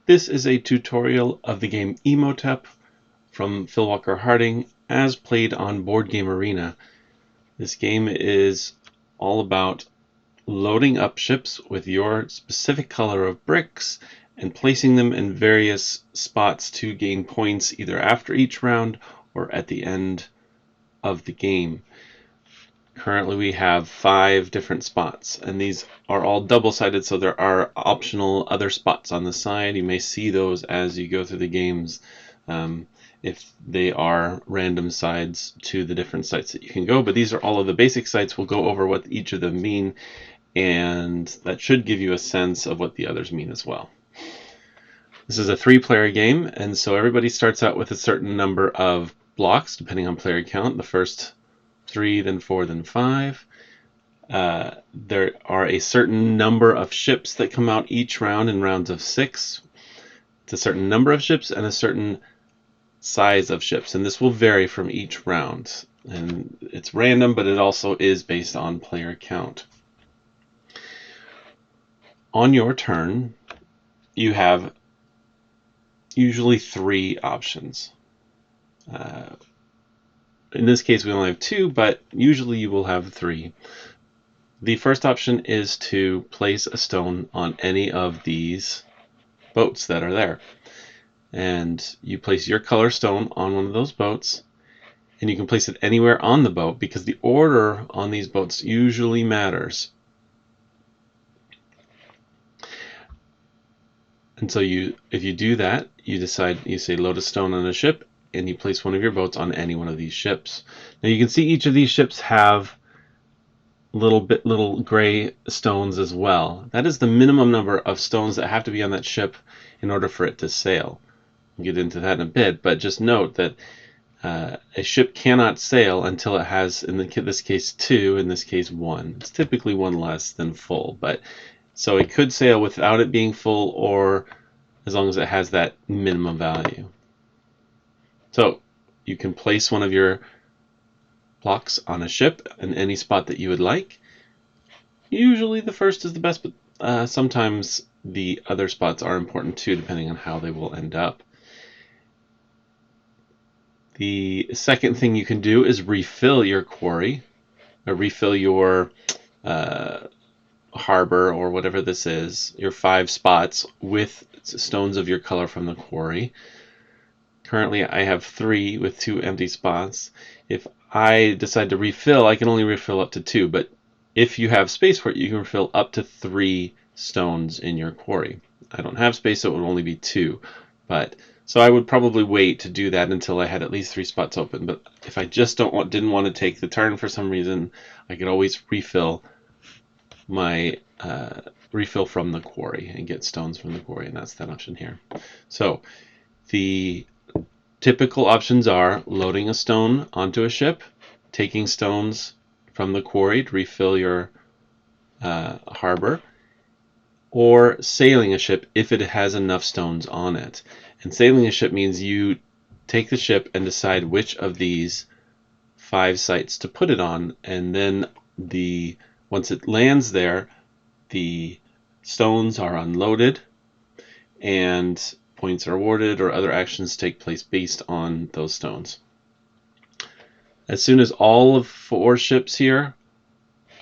This is a tutorial of the game Imhotep from Phil Walker Harding as played on Board Game Arena. This game is all about loading up ships with your specific color of bricks and placing them in various spots to gain points either after each round or at the end of the game. Currently we have 5 different spots, and these are all double-sided, so there are optional other spots on the side. You may see those as you go through the games if they are random sides to the different sites that you can go, but these are all of the basic sites. We'll go over what each of them mean, and that should give you a sense of what the others mean as well. This is a 3-player game, and so everybody starts out with a certain number of blocks depending on player count. The first 3, then 4, then 5. There are a certain number of ships that come out each round in rounds of 6. It's a certain number of ships and a certain size of ships, and this will vary from each round. And it's random, but it also is based on player count. On your turn, you have usually 3 options. In this case, we only have 2, but usually you will have 3. The first option is to place a stone on any of these boats that are there. And you place your color stone on one of those boats, and you can place it anywhere on the boat because the order on these boats usually matters. And so if you do that, you say load a stone on a ship, and you place one of your boats on any one of these ships. Now you can see each of these ships have little gray stones as well. That is the minimum number of stones that have to be on that ship in order for it to sail. We'll get into that in a bit, but just note that a ship cannot sail until it has, in this case, 2, in this case 1. It's typically 1 less than full, but so it could sail without it being full, or as long as it has that minimum value. So you can place one of your blocks on a ship in any spot that you would like. Usually the first is the best, but sometimes the other spots are important too, depending on how they will end up. The second thing you can do is refill your quarry, or refill your harbor, or whatever this is, your 5 spots with stones of your color from the quarry. Currently I have 3 with 2 empty spots. If I decide to refill, I can only refill up to 2, but if you have space for it, you can refill up to 3 stones in your quarry. I don't have space, so it would only be 2, but so I would probably wait to do that until I had at least 3 spots open. But if I just didn't want to take the turn for some reason, I could always refill my refill from the quarry and get stones from the quarry, and that's that option here. So the typical options are loading a stone onto a ship, taking stones from the quarry to refill your harbor, or sailing a ship if it has enough stones on it. And sailing a ship means you take the ship and decide which of these 5 sites to put it on, and then once it lands there, the stones are unloaded and points are awarded, or other actions take place based on those stones. As soon as all of 4 ships here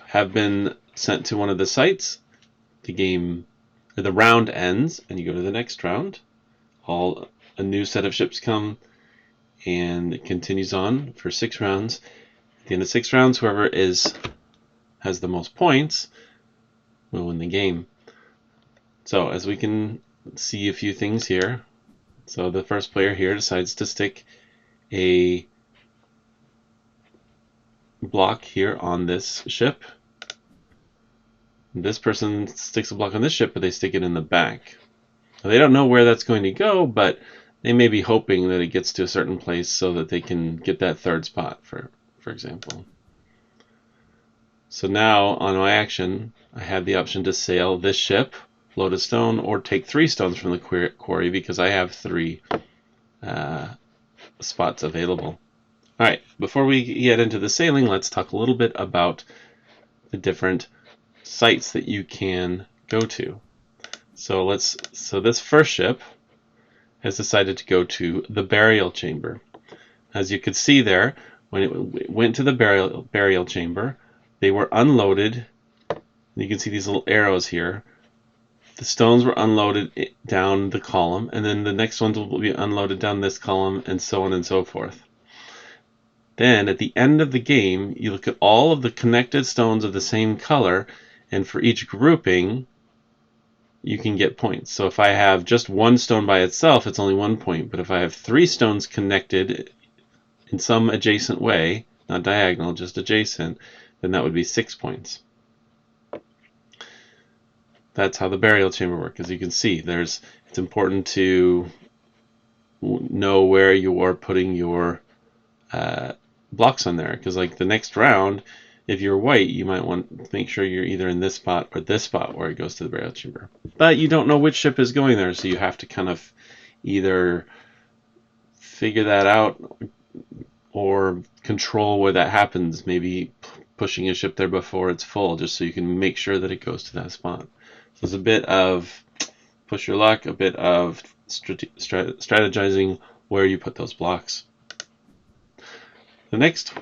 have been sent to one of the sites, the round ends, and you go to the next round. A new set of ships come, and it continues on for 6 rounds. At the end of 6 rounds, whoever has the most points will win the game. So as we can see a few things here. So the first player here decides to stick a block here on this ship. This person sticks a block on this ship, but they stick it in the back. Now, they don't know where that's going to go, but they may be hoping that it gets to a certain place so that they can get that 3rd spot, for example. So now on my action, I have the option to sail this ship, load a stone, or take 3 stones from the quarry because I have 3 spots available. Alright, before we get into the sailing, let's talk a little bit about the different sites that you can go to. So this first ship has decided to go to the burial chamber. As you could see there, when it went to the burial chamber, they were unloaded. You can see these little arrows here. The stones were unloaded down the column, and then the next ones will be unloaded down this column, and so on and so forth. Then at the end of the game, you look at all of the connected stones of the same color, and for each grouping, you can get points. So if I have just one stone by itself, it's only 1 point. But if I have 3 stones connected in some adjacent way, not diagonal, just adjacent, then that would be 6 points. That's how the burial chamber works. As you can see, it's important to know where you are putting your blocks on there, because like the next round, if you're white, you might want to make sure you're either in this spot or this spot where it goes to the burial chamber. But you don't know which ship is going there, so you have to kind of either figure that out or control where that happens, maybe pushing a ship there before it's full, just so you can make sure that it goes to that spot. So there's a bit of push your luck, a bit of strategizing where you put those blocks. The next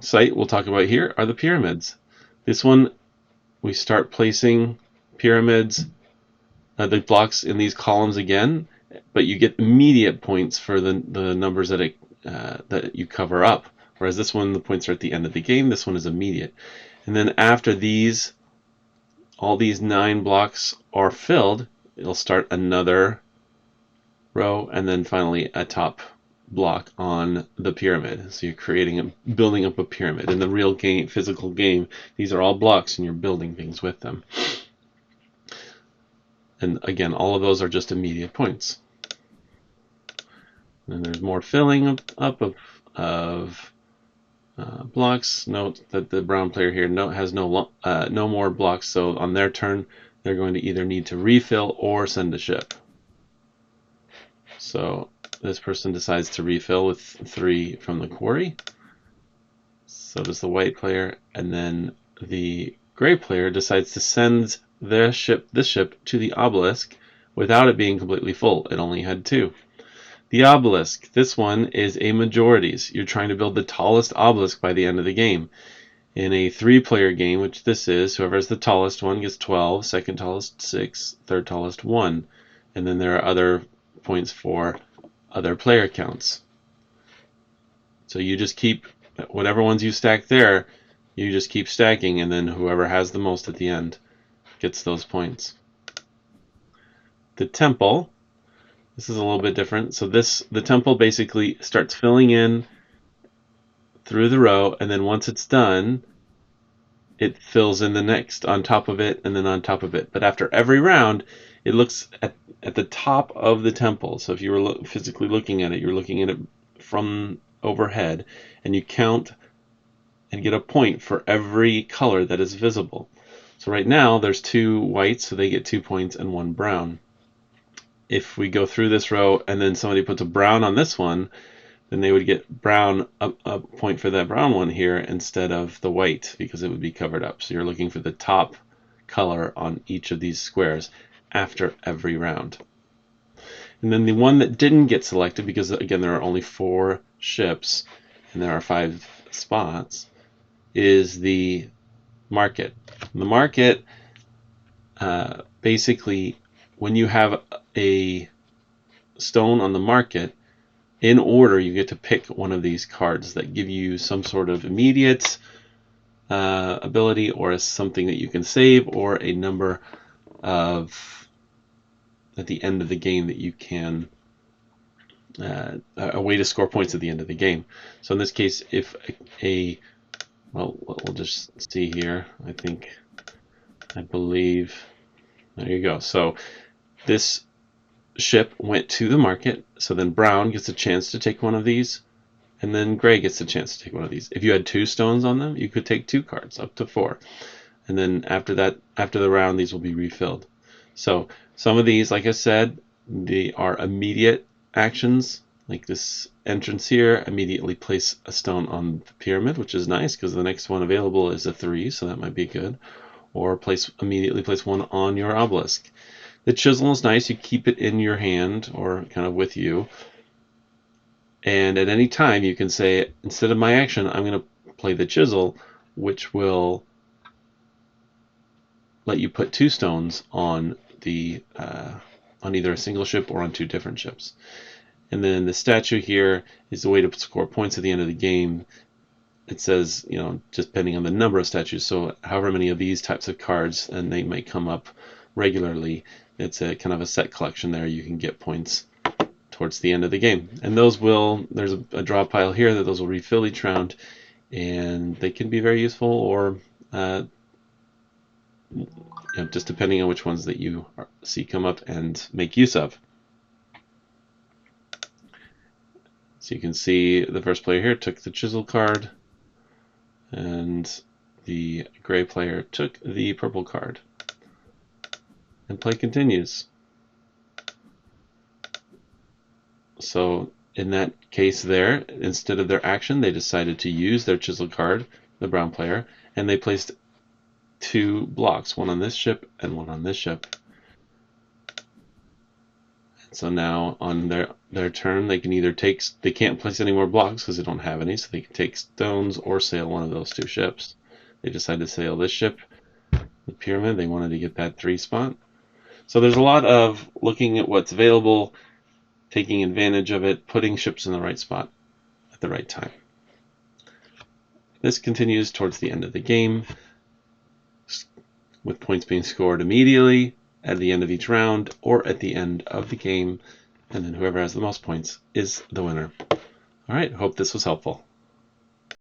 site we'll talk about here are the pyramids. This one, we start placing pyramids, the blocks in these columns again, but you get immediate points for the numbers that that you cover up. Whereas this one, the points are at the end of the game. This one is immediate. And then after these, all these 9 blocks are filled, it'll start another row, and then finally a top block on the pyramid. So you're building up a pyramid. In the real game, physical game, these are all blocks and you're building things with them. And again, all of those are just immediate points. And there's more filling up of blocks. Note that the brown player here has no more blocks, so on their turn they're going to either need to refill or send a ship. So this person decides to refill with 3 from the quarry. So does the white player, and then the gray player decides to send this ship to the obelisk without it being completely full. It only had 2. The obelisk, this one is a majorities. You're trying to build the tallest obelisk by the end of the game. In a 3-player game, which this is, whoever has the tallest one gets 12, second tallest 6, third tallest 1. And then there are other points for other player counts. So you just keep, whatever ones you stack there, you just keep stacking, and then whoever has the most at the end gets those points. The temple, this is a little bit different. So the temple basically starts filling in through the row, and then once it's done, it fills in the next on top of it, and then on top of it. But after every round, it looks at the top of the temple. So if you were physically looking at it, you're looking at it from overhead, and you count and get a point for every color that is visible. So right now there's 2 whites, so they get 2 points, and 1 brown. If we go through this row and then somebody puts a brown on this one, then they would get brown, a point for that brown one here instead of the white, because it would be covered up. So you're looking for the top color on each of these squares after every round. And then the one that didn't get selected, because again there are only 4 ships and there are 5 spots, is the market. The market, basically, when you have a stone on the market, in order you get to pick one of these cards that give you some sort of immediate ability, or something that you can save, or a number of at the end of the game that you can a way to score points at the end of the game. So in this case, if well, we'll just see here. I believe, there you go. So this ship went to the market, so then brown gets a chance to take one of these, and then gray gets a chance to take one of these. If you had 2 stones on them, you could take 2 cards, up to 4. And then after that, after the round, these will be refilled. So some of these, like I said, they are immediate actions, like this entrance here. Immediately place a stone on the pyramid, which is nice because the next one available is a 3, so that might be good. Or immediately place one on your obelisk. The chisel is nice. You keep it in your hand or kind of with you. And at any time you can say, instead of my action, I'm going to play the chisel, which will let you put 2 stones on the on either a single ship or on 2 different ships. And then the statue here is the way to score points at the end of the game. It says, just depending on the number of statues, so however many of these types of cards, and they may come up regularly, it's a kind of a set collection there. You can get points towards the end of the game. And those there's a draw pile here that those will refill each round, and they can be very useful, or just depending on which ones that you see come up and make use of. So you can see the first player here took the chisel card, and the gray player took the purple card. And play continues. So in that case there, instead of their action, they decided to use their chisel card, the brown player, and they placed 2 blocks, one on this ship and one on this ship. So now on their turn, they can either they can't place any more blocks because they don't have any, so they can take stones or sail one of those 2 ships. They decided to sail this ship, the pyramid. They wanted to get that 3 spot. So there's a lot of looking at what's available, taking advantage of it, putting ships in the right spot at the right time. This continues towards the end of the game, with points being scored immediately at the end of each round or at the end of the game, and then whoever has the most points is the winner. All right, hope this was helpful.